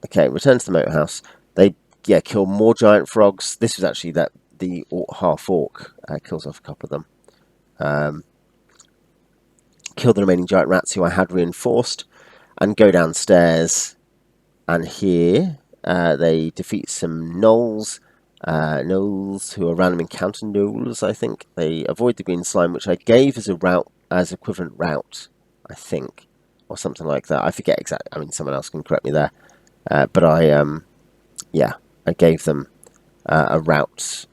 Okay, return to the Moat House. They kill more giant frogs. This was actually that the half orc kills off a couple of them. Kill the remaining giant rats who I had reinforced, and go downstairs. And here they defeat some gnolls. Gnolls who are random encounter gnolls, I think. They avoid the green slime, which I gave as a route, as equivalent route, I think, or something like that. I forget exactly. I mean, someone else can correct me there. But I gave them a route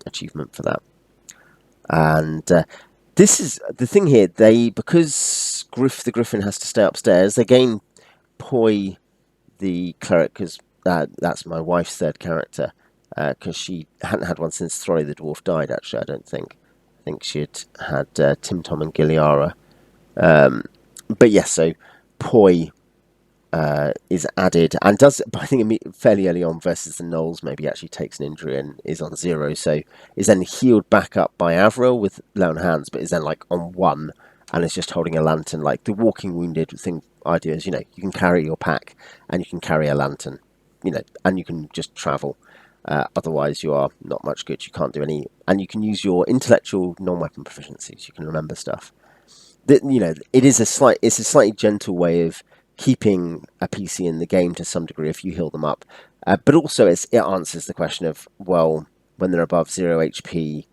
achievement for that. And this is the thing here. Because Griff the Griffin has to stay upstairs, they gain Poi the cleric, because that's my wife's third character, because she hadn't had one since Throy the dwarf died, actually, I don't think. I think she had Tim Tom and Giliara. But yes, so Poi is added and does, I think, fairly early on versus the gnolls, maybe actually takes an injury and is on 0, so is then healed back up by Avril with lone hands, but is then like on 1 and is just holding a lantern. Like the walking wounded thing idea is, you can carry your pack and you can carry a lantern, and you can just travel. Otherwise you are not much good. You can't do any, and you can use your intellectual non-weapon proficiencies. You can remember stuff. It is it's a slightly gentle way of keeping a PC in the game to some degree if you heal them up. But also it answers the question of, well, when they're above 0 HP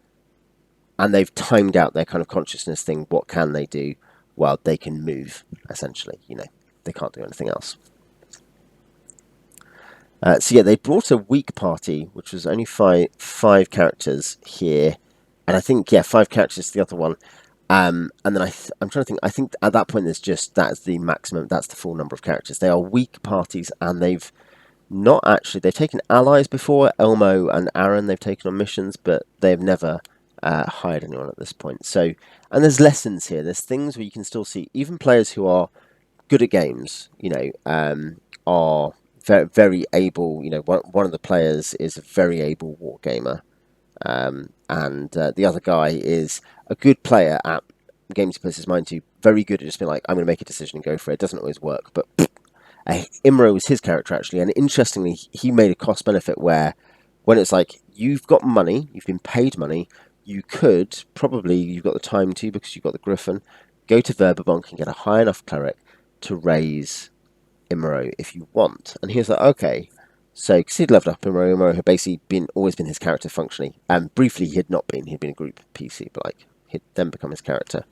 and they've timed out their kind of consciousness thing, what can they do? Well, they can move, essentially. They can't do anything else. So yeah, they brought a weak party, which was only five characters here. And I think, 5 characters to the other one. And then I'm trying to think. I think at that point that's the maximum. That's the full number of characters. They are weak parties, and they've taken allies before. Elmo and Aaron they've taken on missions, but they've never hired anyone at this point. So, and there's lessons here. There's things where you can still see even players who are good at games. Are very, very able. One of the players is a very able war gamer. And the other guy is a good player at games he puts his mind to, very good at just being like, I'm going to make a decision and go for it. It doesn't always work, but Imro was his character, actually, and interestingly, he made a cost-benefit where, when it's like, you've got money, you've been paid money, you've got the time to, because you've got the Griffin, go to Verbabonk and get a high enough cleric to raise Imro if you want. And he was like, okay. So, because he'd leveled up Imro had basically always been his character functionally. Briefly, he had not been. He'd been a group PC, but he'd then become his character.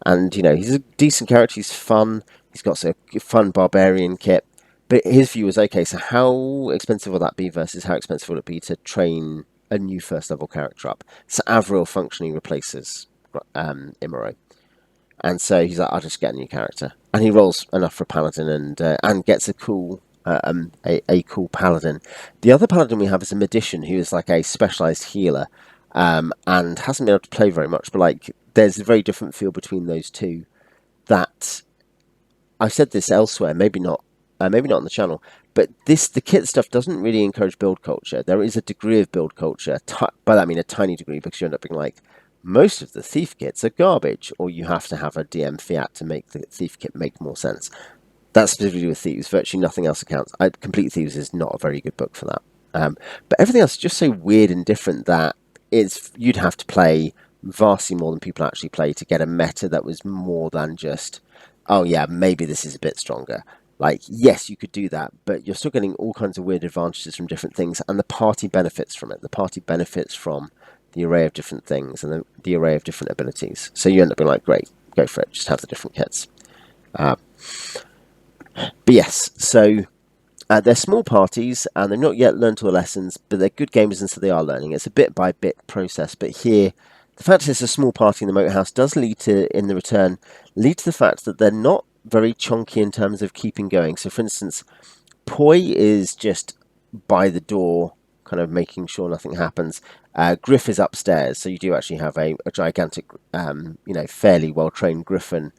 And, he's a decent character. He's fun. He's got a fun barbarian kit. But his view was, okay, so how expensive will that be versus how expensive will it be to train a new first level character up? So Avril functionally replaces Imro. And so he's like, I'll just get a new character. And he rolls enough for a paladin and gets a cool cool paladin. The other paladin we have is a magician who is like a specialized healer, and hasn't been able to play very much, but there's a very different feel between those two. That I've said this elsewhere, maybe not on the channel, but the kit stuff doesn't really encourage build culture. There is a degree of build culture, by that I mean a tiny degree, because you end up being most of the thief kits are garbage, or you have to have a DM fiat to make the thief kit make more sense. That's specifically with Thieves. Virtually nothing else accounts. Complete Thieves is not a very good book for that. But everything else is just so weird and different that you'd have to play vastly more than people actually play to get a meta that was more than just, oh yeah, maybe this is a bit stronger. Yes, you could do that, but you're still getting all kinds of weird advantages from different things, and the party benefits from it. The party benefits from the array of different things and the array of different abilities. So you end up being great, go for it, just have the different kits. But yes, so they're small parties, and they've not yet learned all the lessons, but they're good gamers, and so they are learning. It's a bit-by-bit process, but here, the fact that it's a small party in the Moat House does lead to the fact that they're not very chunky in terms of keeping going. So, for instance, Poi is just by the door, kind of making sure nothing happens. Griff is upstairs, so you do actually have a gigantic, fairly well-trained griffin,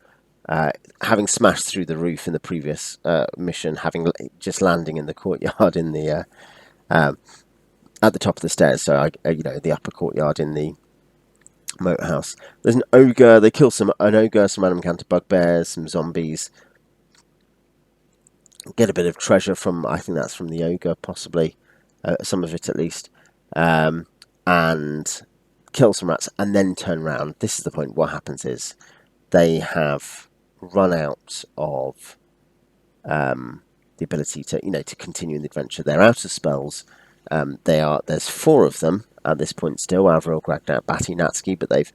having smashed through the roof in the previous mission, having just landing in the courtyard in the at the top of the stairs. So the upper courtyard in the moat house. There's an ogre. They kill an ogre, some random encounter bugbears, some zombies. Get a bit of treasure from, I think that's from the ogre, possibly, some of it at least, and kill some rats, and then turn around. This is the point. What happens is they have run out of the ability to continue in the adventure. They're out of spells. There's 4 of them at this point still: Avril, Gragnak, Batty, Natsuki, but they've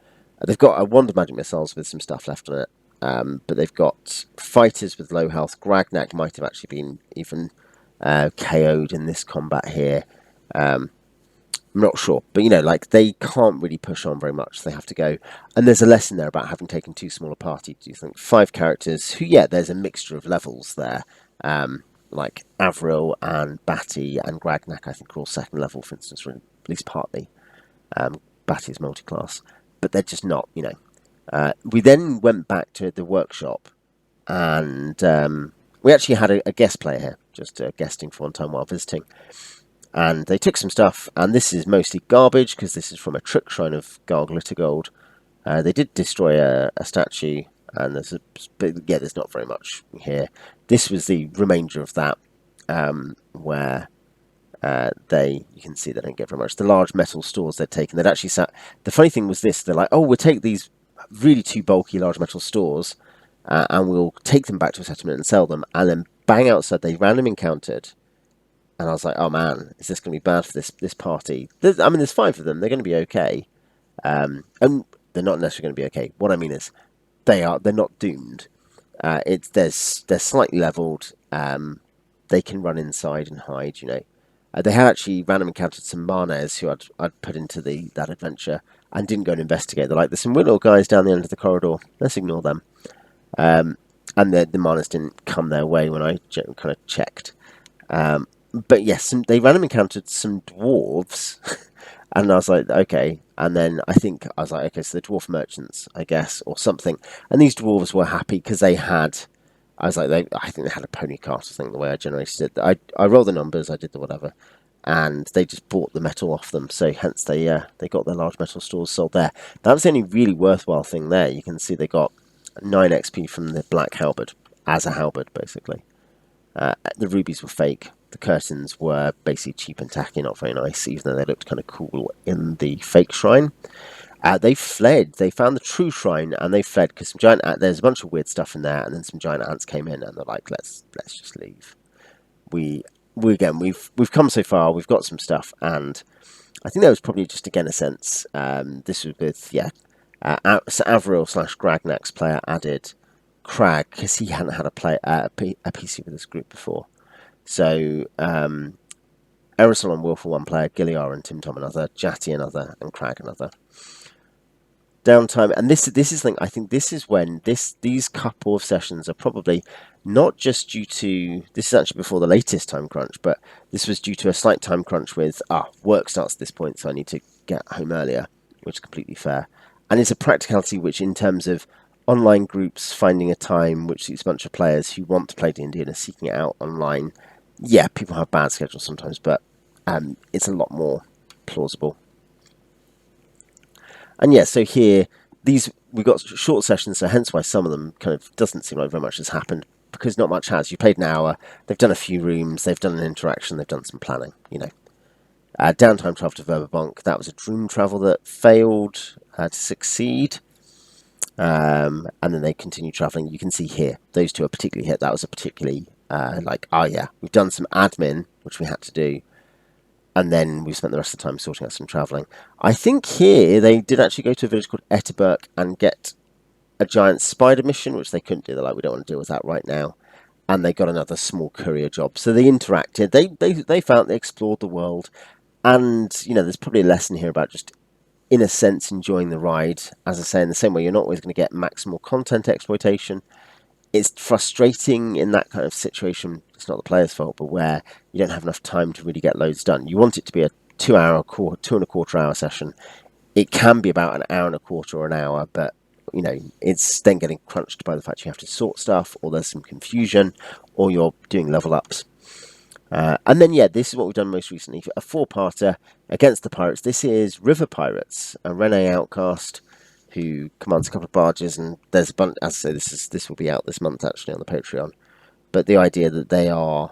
got a wand of magic missiles with some stuff left on it. But they've got fighters with low health. Gragnak might have actually been even KO'd in this combat here. I'm not sure, but they can't really push on very much. They have to go, and there's a lesson there about having taken too small a party. Do you think 5 characters who, there's a mixture of levels there. Like Avril and Batty and Gragnak, I think, are all 2nd level, for instance, or at least partly. Batty is multi-class, but they're just not, we then went back to the workshop, and we actually had a guest player here, just guesting for one time while visiting. And they took some stuff, and this is mostly garbage, because this is from a trick shrine of Garg Glittergold. They did destroy a statue, and there's not very much here. This was the remainder of that, where you can see they don't get very much. The large metal stores they'd taken, they'd actually sat. The funny thing was this: they're like, "Oh, we'll take these really too bulky large metal stores, and we'll take them back to a settlement and sell them." And then bang outside, they random encountered, and I was like, "Oh man, is this going to be bad for this party?" There's 5 of them; they're going to be okay, and they're not necessarily going to be okay. What I mean is, they're not doomed. They're slightly leveled. They can run inside and hide. They had actually random encountered some Manes who I'd put into that adventure, and didn't go and investigate. They're like, "There's some weird little guys down the end of the corridor. Let's ignore them." And the Manes didn't come their way when I kind of checked. But yes, they random encountered some dwarves, and I was like, okay. And then I was like, okay, so the dwarf merchants, I guess, or something. And these dwarves were happy because they had. I think they had a pony cart, I think, the way I generated it. I rolled the numbers, I did the whatever, and they just bought the metal off them. So hence they got their large metal stores sold there. That was the only really worthwhile thing there. You can see they got 9 XP from the black halberd, as a halberd, basically. The rubies were fake. The curtains were basically cheap and tacky, not very nice, even though they looked kind of cool in the fake shrine. They fled. They found the true shrine, and they fled because some giant there's a bunch of weird stuff in there, and then some giant ants came in, and they're like, "Let's just leave." We've come so far. We've got some stuff, and I think there was probably just again a sense. This was with Avril / Gragnak's player added Crag because he hadn't had a PC with this group before. So Aerosol and Will for one player, Gilliar and Tim Tom another, Jatty another, and Crag another. Downtime, and this is I think this is when these couple of sessions are probably not just due to, this is actually before the latest time crunch, but this was due to a slight time crunch with work starts at this point, so I need to get home earlier, which is completely fair. And it's a practicality which, in terms of online groups finding a time which suits a bunch of players who want to play D&D and are seeking it out online, people have bad schedules sometimes, but it's a lot more plausible. And so here, we've got short sessions, so hence why some of them kind of doesn't seem like very much has happened, because not much has. You played an hour, they've done a few rooms, they've done an interaction, they've done some planning, Downtime travel to Verbabonk, that was a dream travel that failed to succeed. And then they continue travelling. You can see here, those two are particularly hit. That was a particularly, we've done some admin, which we had to do. And then we spent the rest of the time sorting out some travelling. I think here they did actually go to a village called Etterberg and get a giant spider mission, which they couldn't do. They're like, we don't want to deal with that right now. And they got another small courier job. So they interacted. They explored the world. And, there's probably a lesson here about just, in a sense, enjoying the ride. As I say, in the same way, you're not always going to get maximal content exploitation. It's frustrating in that kind of situation. It's not the player's fault, but where you don't have enough time to really get loads done. You want it to be a 2 hour, 2.25 hour session. It can be about an hour and a quarter or an hour, but it's then getting crunched by the fact you have to sort stuff, or there's some confusion, or you're doing level ups. And then, this is what we've done most recently. A 4-parter against the pirates. This is River Pirates, a Rene outcast who commands a couple of barges, and there's a bunch. As I say, this will be out this month actually on the Patreon. But the idea that they're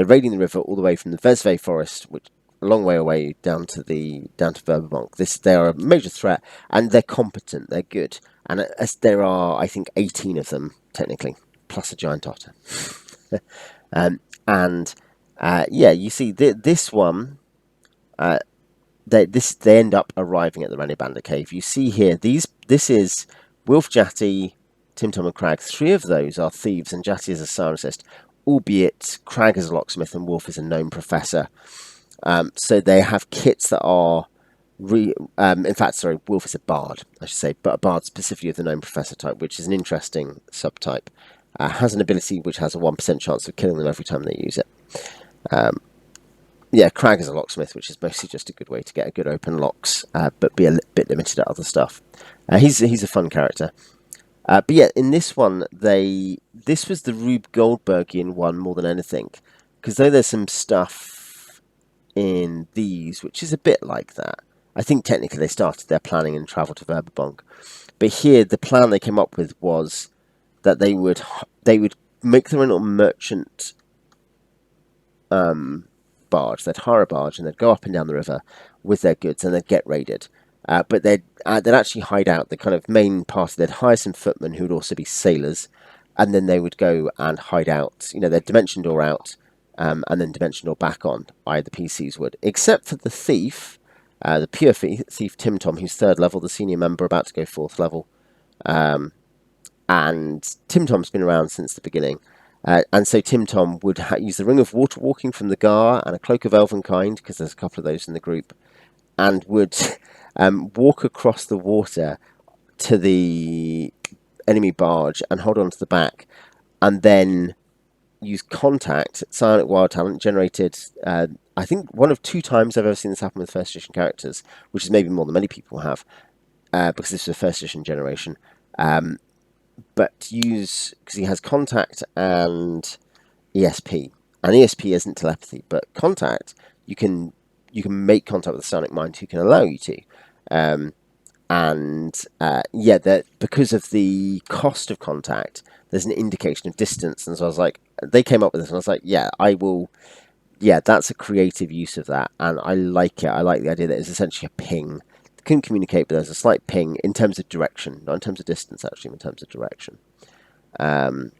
raiding the river all the way from the Vesve Forest, which a long way away down to Verberbonk. They are a major threat, and they're competent. They're good, and there are, I think, 18 of them technically, plus a giant otter. You see this one. They end up arriving at the Rene Bandit Cave. You see here, this is Wilf, Jatty, Tim Tom and Crag. 3 of those are thieves, and Jatty is a scientist, albeit Crag is a locksmith and Wolf is a gnome professor. So they have kits that are... Wolf is a bard, I should say, but a bard specifically of the gnome professor type, which is an interesting subtype. Has an ability which has a 1% chance of killing them every time they use it. Crag is a locksmith, which is mostly just a good way to get a good open locks, but be a bit limited at other stuff. He's a fun character. In this one, this was the Rube Goldbergian one more than anything, because though there's some stuff in these which is a bit like that, I think technically they started their planning and travel to Verberbonk. But here, the plan they came up with was that they would make their own little merchant barge. They'd hire a barge and they'd go up and down the river with their goods, and they'd get raided. But they'd actually hide out. The kind of main party, they'd hire some footmen who would also be sailors, and then they would go and hide out. They'd dimension door out, and then dimension door back on. The PCs would, except for the thief, the pure thief Tim Tom, who's 3rd level, the senior member, about to go 4th level. And Tim Tom's been around since the beginning. And so Tim Tom would use the Ring of Water Walking from the Gar and a Cloak of Elvenkind, because there's a couple of those in the group, and would walk across the water to the enemy barge and hold on to the back, and then use contact, Psionic Wild Talent, generated, I think, one of 2 times I've ever seen this happen with 1st edition characters, which is maybe more than many people have, because this is a 1st edition generation. But because he has contact and ESP, and ESP isn't telepathy, but contact, you can make contact with the Psionic Mind, who can allow you to, that because of the cost of contact, there's an indication of distance, and so I was like, they came up with this, and I was like, I will, that's a creative use of that, and I like it. I like the idea that it's essentially a ping. Can communicate, but there's a slight ping in terms of direction, not in terms of distance, actually, in terms of direction. And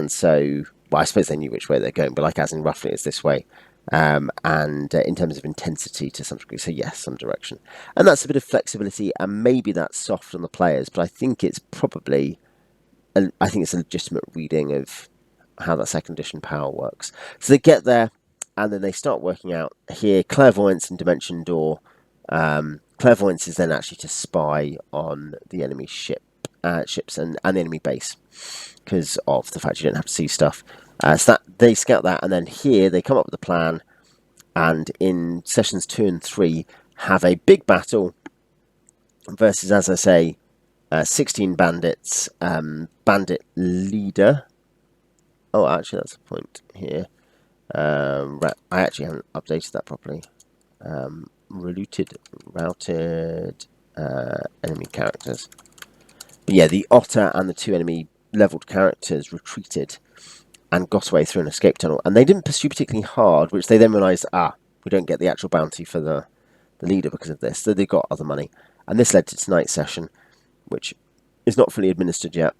so, I suppose they knew which way they're going, but as in roughly it's this way. And in terms of intensity to some degree, so yes, some direction. And that's a bit of flexibility, and maybe that's soft on the players, but I think it's probably, I think it's a legitimate reading of how that 2nd edition power works. So they get there, and then they start working out here, clairvoyance and dimension door. Clairvoyance is then actually to spy on the enemy ships and the enemy base, because of the fact you don't have to see stuff. So that they scout that, and then here they come up with a plan, and in sessions 2 and 3 have a big battle versus, as I say, 16 bandits. Bandit leader. Oh, actually, that's a point here. I actually haven't updated that properly. Routed enemy characters. But the otter and the 2 enemy leveled characters retreated and got away through an escape tunnel, and they didn't pursue particularly hard, which they then realised, we don't get the actual bounty for the leader because of this, so they got other money, and this led to tonight's session, which is not fully administered yet.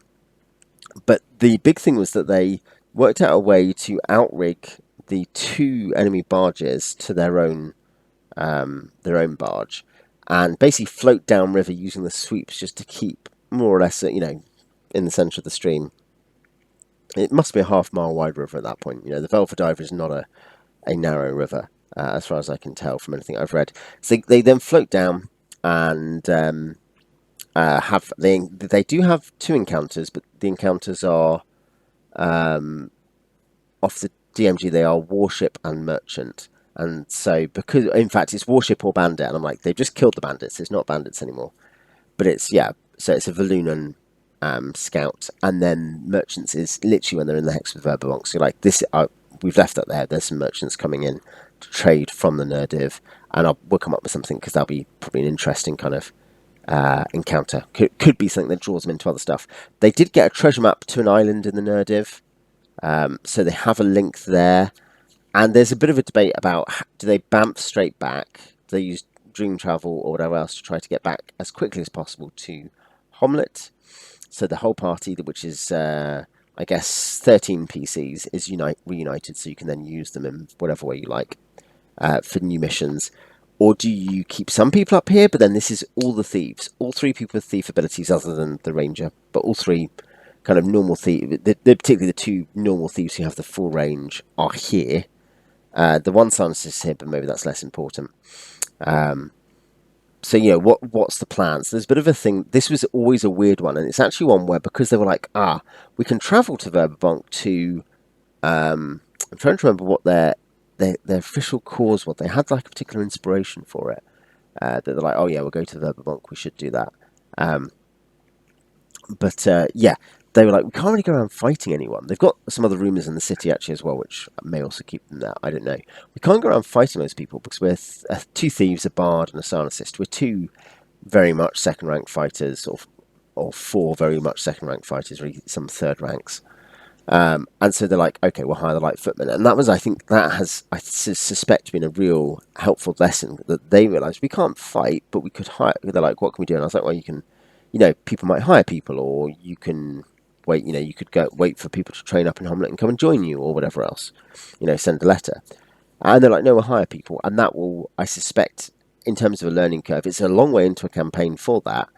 But the big thing was that they worked out a way to outrig the 2 enemy barges to their own barge, and basically float downriver using the sweeps just to keep more or less, in the centre of the stream. It must be a half-mile wide river at that point. The Velvediver is not a narrow river, as far as I can tell from anything I've read. So they then float down, and they do have 2 encounters, but the encounters are off the DMG. They are warship and merchant. And so, because in fact it's warship or bandit, and I'm like, they've just killed the bandits. It's not bandits anymore. But it's yeah. So it's a Valunan scout, and then merchants is literally when they're in the hex with Verbabonk. So like this, we've left that there. There's some merchants coming in to trade from the Nerdiv, and we'll come up with something because that'll be probably an interesting kind of encounter. Could be something that draws them into other stuff. They did get a treasure map to an island in the Nerdiv, so they have a link there. And there's a bit of a debate about do they bamf straight back? Do they use dream travel or whatever else to try to get back as quickly as possible to Homlet? So the whole party, which is I guess 13 PCs, is reunited, so you can then use them in whatever way you like for new missions. Or do you keep some people up here, but then this is all the thieves, all 3 people with thief abilities other than the ranger, but all 3 kind of normal thieves, particularly the 2 normal thieves who have the full range are here. The one scientist is here, but maybe that's less important. So, what's the plans? There's a bit of a thing. This was always a weird one, and it's actually one where, because they were like, we can travel to Verbabonk to... I'm trying to remember what their official cause was. They had like a particular inspiration for it. That they're like, oh yeah, we'll go to Verbabonk. We should do that. They were like, we can't really go around fighting anyone. They've got some other rumours in the city actually as well, which may also keep them there. I don't know. We can't go around fighting those people because we're 2 thieves, a bard, and a psalmist. We're 2 very much second-rank fighters, or 4 very much second-rank fighters, or some third ranks. And so they're like, okay, we'll hire the light footmen. And that was, I think, I suspect, been a real helpful lesson that they realised we can't fight, but we could hire. They're like, what can we do? And I was like, well, you can, people might hire people, or you can wait, you could go wait for people to train up in Homlet and come and join you, or whatever else, send a letter. And they're like, no, we'll hire people. And that will, I suspect, in terms of a learning curve, it's a long way into a campaign for that.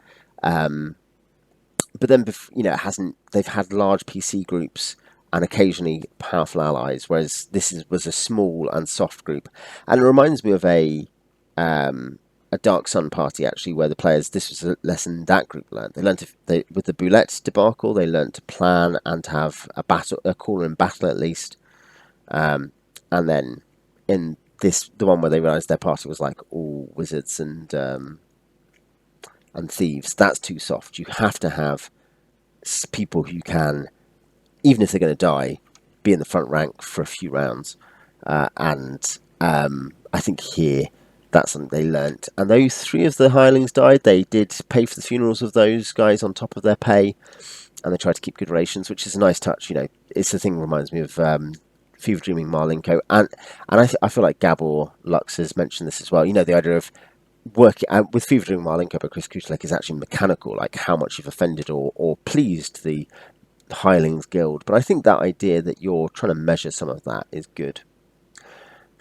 But then, it hasn't. They've had large PC groups and occasionally powerful allies, whereas this was a small and soft group. And it reminds me of a Dark Sun party, actually, where the players, this was a lesson that group learned. They learned with the Boulette debacle, they learned to plan and to have a caller in battle at least. And then in the one where they realised their party was like all wizards and thieves, that's too soft. You have to have people who can, even if they're going to die, be in the front rank for a few rounds. I think here that's something they learnt. And those 3 of the hirelings died. They did pay for the funerals of those guys on top of their pay, and they tried to keep good relations, which is a nice touch. It's the thing that reminds me of Fever Dreaming Marlinko, and I feel like Gabor Lux has mentioned this as well. The idea of working with Fever Dreaming Marlinko, but Chris Kutelek is actually mechanical, like how much you've offended or pleased the hirelings guild. But I think that idea that you're trying to measure some of that is good.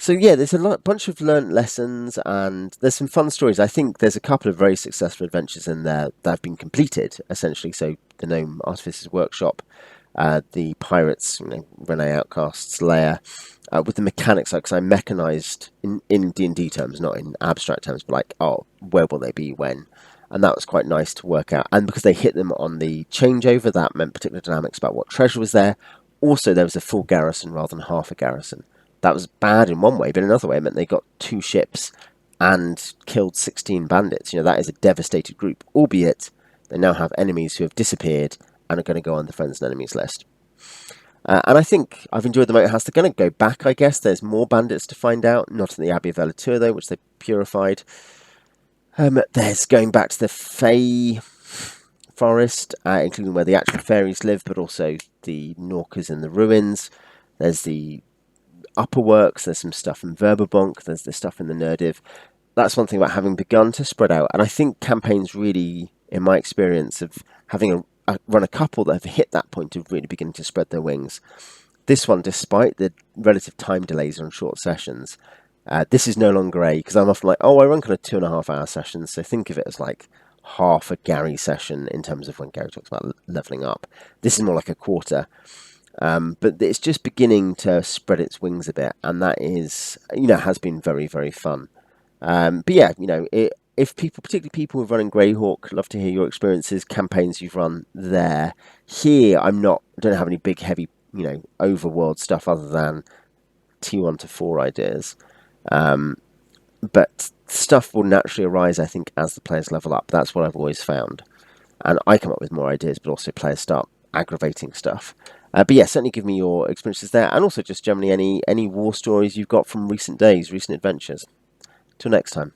So yeah, there's a bunch of learnt lessons, and there's some fun stories. I think there's a couple of very successful adventures in there that have been completed, essentially. So the Gnome Artificer's Workshop, the Pirates, Renee Outcast's lair, with the mechanics, because I mechanised in D&D terms, not in abstract terms, but like, where will they be when? And that was quite nice to work out. And because they hit them on the changeover, that meant particular dynamics about what treasure was there. Also, there was a full garrison rather than half a garrison. That was bad in one way, but in another way it meant they got 2 ships and killed 16 bandits. That is a devastated group, albeit they now have enemies who have disappeared and are going to go on the friends and enemies list. And I think I've enjoyed the Moat House. They're going to go back, I guess. There's more bandits to find out, not in the Abbey of Elatur, though, which they purified. There's going back to the Fey forest, including where the actual fairies live, but also the Norkers in the ruins. There's the upper works, there's some stuff in Verbabonk, there's the stuff in the Nerdiv. That's one thing about having begun to spread out. And I think campaigns really, in my experience of having run a couple that have hit that point of really beginning to spread their wings. This one, despite the relative time delays on short sessions, this is no longer because I'm often like, I run kind of 2.5 hour sessions, so think of it as like half a Gary session in terms of when Gary talks about leveling up. This is more like a quarter. But it's just beginning to spread its wings a bit, and that is, has been very, very fun. But yeah, if people, particularly people who are running Greyhawk, love to hear your experiences, campaigns you've run there. Here, I don't have any big, heavy, overworld stuff other than T1 to 4 ideas. But stuff will naturally arise, I think, as the players level up. That's what I've always found. And I come up with more ideas, but also players start aggravating stuff. But yeah, certainly give me your experiences there, and also just generally any war stories you've got from recent days, recent adventures. Till next time.